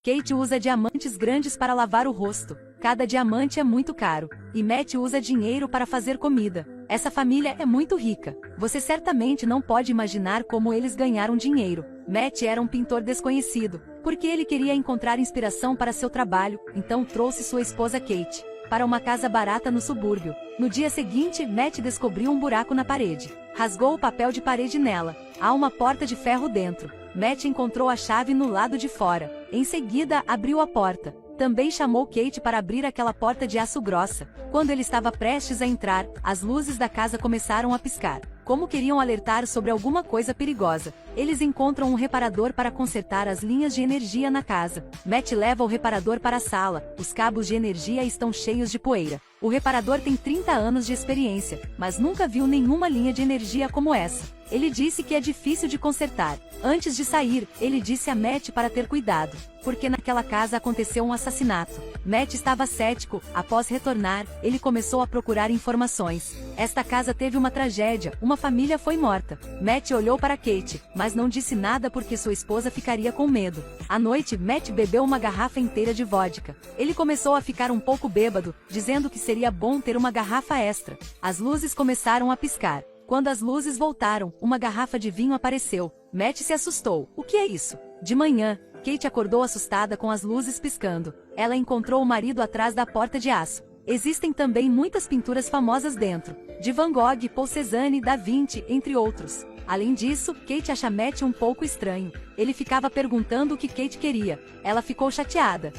Kate usa diamantes grandes para lavar o rosto. Cada diamante é muito caro. E Matt usa dinheiro para fazer comida. Essa família é muito rica. Você certamente não pode imaginar como eles ganharam dinheiro. Matt era um pintor desconhecido, porque ele queria encontrar inspiração para seu trabalho, então trouxe sua esposa Kate para uma casa barata no subúrbio. No dia seguinte, Matt descobriu um buraco na parede. Rasgou o papel de parede nela. Há uma porta de ferro dentro. Matt encontrou a chave no lado de fora. Em seguida, abriu a porta. Também chamou Kate para abrir aquela porta de aço grossa. Quando ele estava prestes a entrar, as luzes da casa começaram a piscar. Como queriam alertar sobre alguma coisa perigosa. Eles encontram um reparador para consertar as linhas de energia na casa. Matt leva o reparador para a sala. Os cabos de energia estão cheios de poeira. O reparador tem 30 anos de experiência, mas nunca viu nenhuma linha de energia como essa. Ele disse que é difícil de consertar. Antes de sair, ele disse a Matt para ter cuidado, porque naquela casa aconteceu um assassinato. Matt estava cético. Após retornar, ele começou a procurar informações. Esta casa teve uma tragédia, uma família foi morta. Matt olhou para Kate, mas não disse nada porque sua esposa ficaria com medo. À noite, Matt bebeu uma garrafa inteira de vodka. Ele começou a ficar um pouco bêbado, dizendo que seria bom ter uma garrafa extra. As luzes começaram a piscar. Quando as luzes voltaram, uma garrafa de vinho apareceu. Matt se assustou. O que é isso? De manhã, Kate acordou assustada com as luzes piscando. Ela encontrou o marido atrás da porta de aço. Existem também muitas pinturas famosas dentro, de Van Gogh, Paul Cézanne, Da Vinci, entre outros. Além disso, Kate acha Matt um pouco estranho. Ele ficava perguntando o que Kate queria. Ela ficou chateada.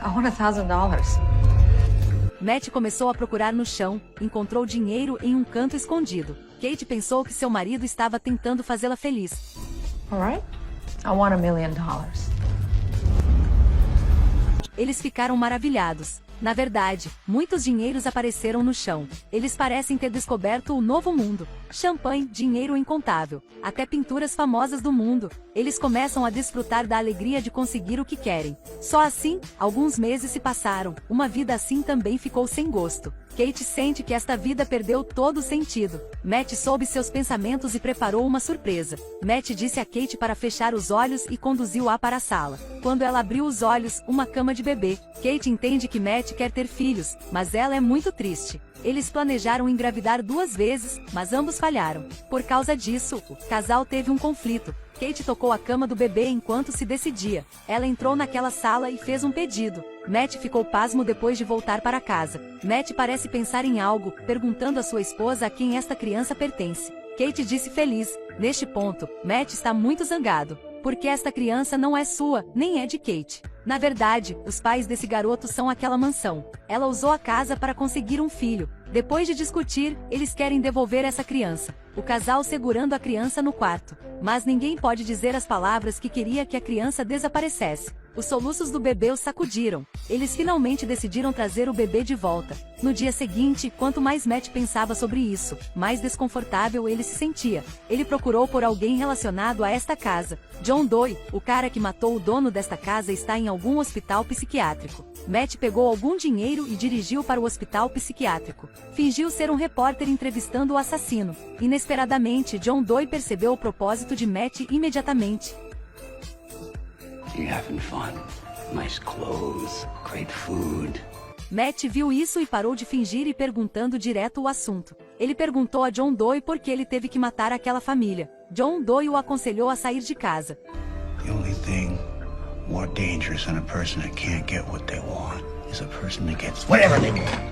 I want $1,000. Matt começou a procurar no chão, encontrou dinheiro em um canto escondido. Kate pensou que seu marido estava tentando fazê-la feliz. Alright? I want $1 million. Eles ficaram maravilhados. Na verdade, muitos dinheiros apareceram no chão. Eles parecem ter descoberto o novo mundo. Champanhe, dinheiro incontável. Até pinturas famosas do mundo. Eles começam a desfrutar da alegria de conseguir o que querem. Só assim, alguns meses se passaram. Uma vida assim também ficou sem gosto. Kate sente que esta vida perdeu todo o sentido. Matt soube seus pensamentos e preparou uma surpresa. Matt disse a Kate para fechar os olhos e conduziu-a para a sala. Quando ela abriu os olhos, uma cama de bebê. Kate entende que Matt quer ter filhos, mas ela é muito triste. Eles planejaram engravidar 2 vezes, mas ambos falharam. Por causa disso, o casal teve um conflito. Kate tocou a cama do bebê enquanto se decidia. Ela entrou naquela sala e fez um pedido. Matt ficou pasmo depois de voltar para casa. Matt parece pensar em algo, perguntando à sua esposa a quem esta criança pertence. Kate disse feliz. Neste ponto, Matt está muito zangado, porque esta criança não é sua, nem é de Kate. Na verdade, os pais desse garoto são aquela mansão. Ela usou a casa para conseguir um filho. Depois de discutir, eles querem devolver essa criança. O casal segurando a criança no quarto. Mas ninguém pode dizer as palavras que queria que a criança desaparecesse. Os soluços do bebê os sacudiram. Eles finalmente decidiram trazer o bebê de volta. No dia seguinte, quanto mais Matt pensava sobre isso, mais desconfortável ele se sentia. Ele procurou por alguém relacionado a esta casa. John Doe, o cara que matou o dono desta casa, está em algum hospital psiquiátrico. Matt pegou algum dinheiro e dirigiu para o hospital psiquiátrico. Fingiu ser um repórter entrevistando o assassino. Inesperadamente, John Doe percebeu o propósito de Matt imediatamente. You having fun? Nice clothes, great food. Matt viu isso e parou de fingir e perguntando direto o assunto. Ele perguntou a John Doe por que ele teve que matar aquela família. John Doe o aconselhou a sair de casa. The only thing more dangerous than a person that can't get what they want is a person that gets whatever they want.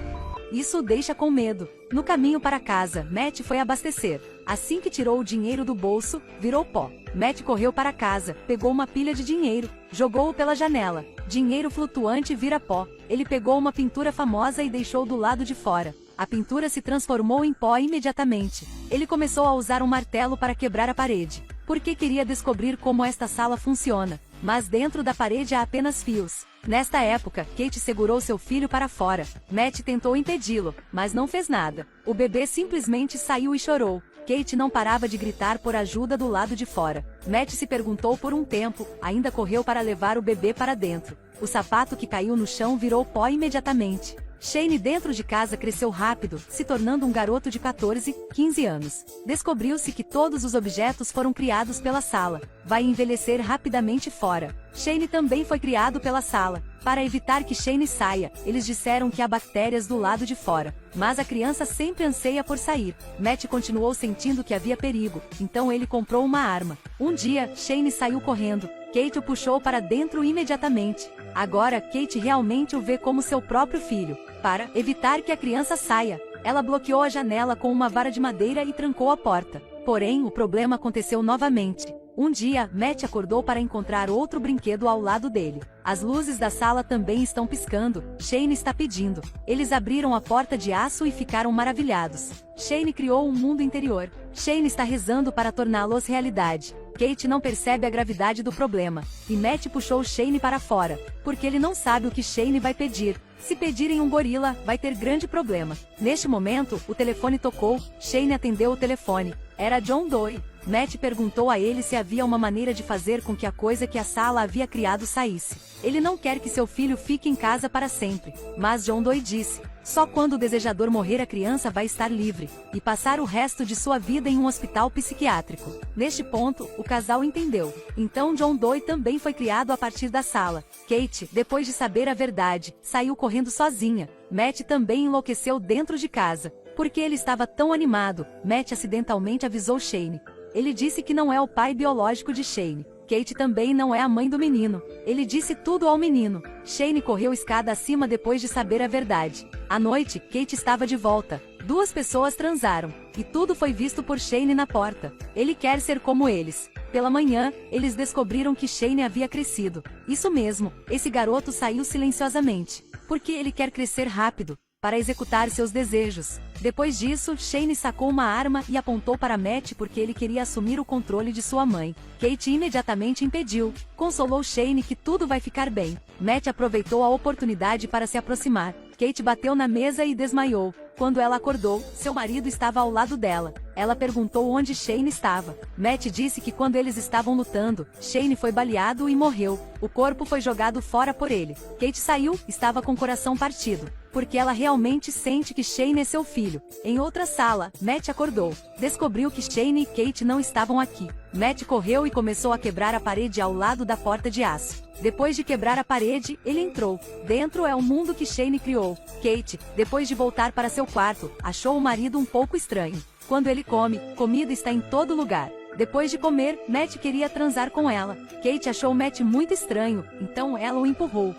Isso o deixa com medo. No caminho para casa, Matt foi abastecer. Assim que tirou o dinheiro do bolso, virou pó. Matt correu para casa, pegou uma pilha de dinheiro, jogou-o pela janela. Dinheiro flutuante vira pó. Ele pegou uma pintura famosa e deixou do lado de fora. A pintura se transformou em pó imediatamente. Ele começou a usar um martelo para quebrar a parede, porque queria descobrir como esta sala funciona. Mas dentro da parede há apenas fios. Nesta época, Kate segurou seu filho para fora. Matt tentou impedi-lo, mas não fez nada. O bebê simplesmente saiu e chorou. Kate não parava de gritar por ajuda do lado de fora. Matt se perguntou por um tempo, ainda correu para levar o bebê para dentro. O sapato que caiu no chão virou pó imediatamente. Shane dentro de casa cresceu rápido, se tornando um garoto de 14, 15 anos. Descobriu-se que todos os objetos foram criados pela sala. Vai envelhecer rapidamente fora. Shane também foi criado pela sala. Para evitar que Shane saia, eles disseram que há bactérias do lado de fora. Mas a criança sempre anseia por sair. Matt continuou sentindo que havia perigo, então ele comprou uma arma. Um dia, Shane saiu correndo. Kate o puxou para dentro imediatamente. Agora, Kate realmente o vê como seu próprio filho. Para evitar que a criança saia, ela bloqueou a janela com uma vara de madeira e trancou a porta. Porém, o problema aconteceu novamente. Um dia, Matt acordou para encontrar outro brinquedo ao lado dele. As luzes da sala também estão piscando. Shane está pedindo. Eles abriram a porta de aço e ficaram maravilhados. Shane criou um mundo interior. Shane está rezando para torná-los realidade. Kate não percebe a gravidade do problema, e Matt puxou Shane para fora, porque ele não sabe o que Shane vai pedir. Se pedirem um gorila, vai ter grande problema. Neste momento, o telefone tocou. Shane atendeu o telefone. Era John Doe. Matt perguntou a ele se havia uma maneira de fazer com que a coisa que a sala havia criado saísse. Ele não quer que seu filho fique em casa para sempre, mas John Doe disse: só quando o desejador morrer a criança vai estar livre, e passar o resto de sua vida em um hospital psiquiátrico. Neste ponto, o casal entendeu. Então John Doe também foi criado a partir da sala. Kate, depois de saber a verdade, saiu correndo sozinha. Matt também enlouqueceu dentro de casa. Porque ele estava tão animado, Matt acidentalmente avisou Shane. Ele disse que não é o pai biológico de Shane. Kate também não é a mãe do menino. Ele disse tudo ao menino. Shane correu escada acima depois de saber a verdade. À noite, Kate estava de volta. Duas pessoas transaram, e tudo foi visto por Shane na porta. Ele quer ser como eles. Pela manhã, eles descobriram que Shane havia crescido. Isso mesmo, esse garoto saiu silenciosamente. Porque ele quer crescer rápido, para executar seus desejos. Depois disso, Shane sacou uma arma e apontou para Matt porque ele queria assumir o controle de sua mãe. Kate imediatamente impediu. Consolou Shane que tudo vai ficar bem. Matt aproveitou a oportunidade para se aproximar. Kate bateu na mesa e desmaiou. Quando ela acordou, seu marido estava ao lado dela. Ela perguntou onde Shane estava. Matt disse que quando eles estavam lutando, Shane foi baleado e morreu. O corpo foi jogado fora por ele. Kate saiu, estava com o coração partido, porque ela realmente sente que Shane é seu filho. Em outra sala, Matt acordou. Descobriu que Shane e Kate não estavam aqui. Matt correu e começou a quebrar a parede ao lado da porta de aço. Depois de quebrar a parede, ele entrou. Dentro é o mundo que Shane criou. Kate, depois de voltar para seu quarto, achou o marido um pouco estranho. Quando ele come, comida está em todo lugar. Depois de comer, Matt queria transar com ela. Kate achou Matt muito estranho, então ela o empurrou.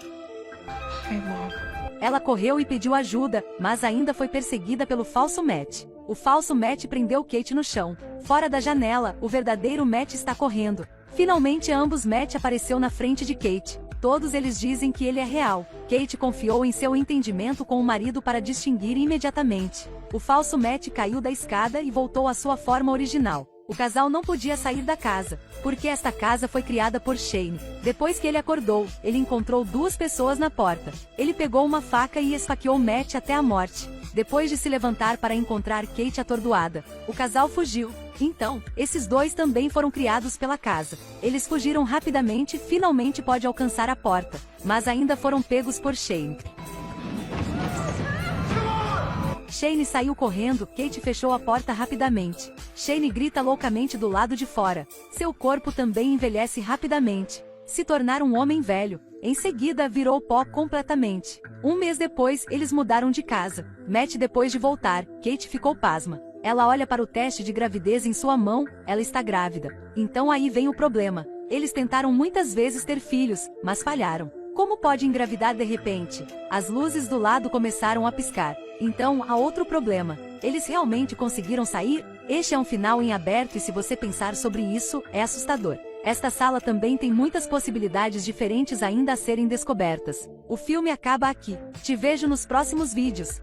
Hey, Mom. Ela correu e pediu ajuda, mas ainda foi perseguida pelo falso Matt. O falso Matt prendeu Kate no chão. Fora da janela, o verdadeiro Matt está correndo. Finalmente ambos Matt apareceu na frente de Kate. Todos eles dizem que ele é real. Kate confiou em seu entendimento com o marido para distinguir imediatamente. O falso Matt caiu da escada e voltou à sua forma original. O casal não podia sair da casa, porque esta casa foi criada por Shane. Depois que ele acordou, ele encontrou duas pessoas na porta. Ele pegou uma faca e esfaqueou Matt até a morte. Depois de se levantar para encontrar Kate atordoada, o casal fugiu. Então, esses dois também foram criados pela casa. Eles fugiram rapidamente e finalmente pode alcançar a porta, mas ainda foram pegos por Shane. Shane saiu correndo, Kate fechou a porta rapidamente. Shane grita loucamente do lado de fora. Seu corpo também envelhece rapidamente. Se tornar um homem velho. Em seguida, virou pó completamente. Um mês depois, eles mudaram de casa. Matt depois de voltar, Kate ficou pasma. Ela olha para o teste de gravidez em sua mão, ela está grávida. Então aí vem o problema. Eles tentaram muitas vezes ter filhos, mas falharam. Como pode engravidar de repente? As luzes do lado começaram a piscar. Então há outro problema. Eles realmente conseguiram sair? Este é um final em aberto e se você pensar sobre isso, é assustador. Esta sala também tem muitas possibilidades diferentes ainda a serem descobertas. O filme acaba aqui. Te vejo nos próximos vídeos.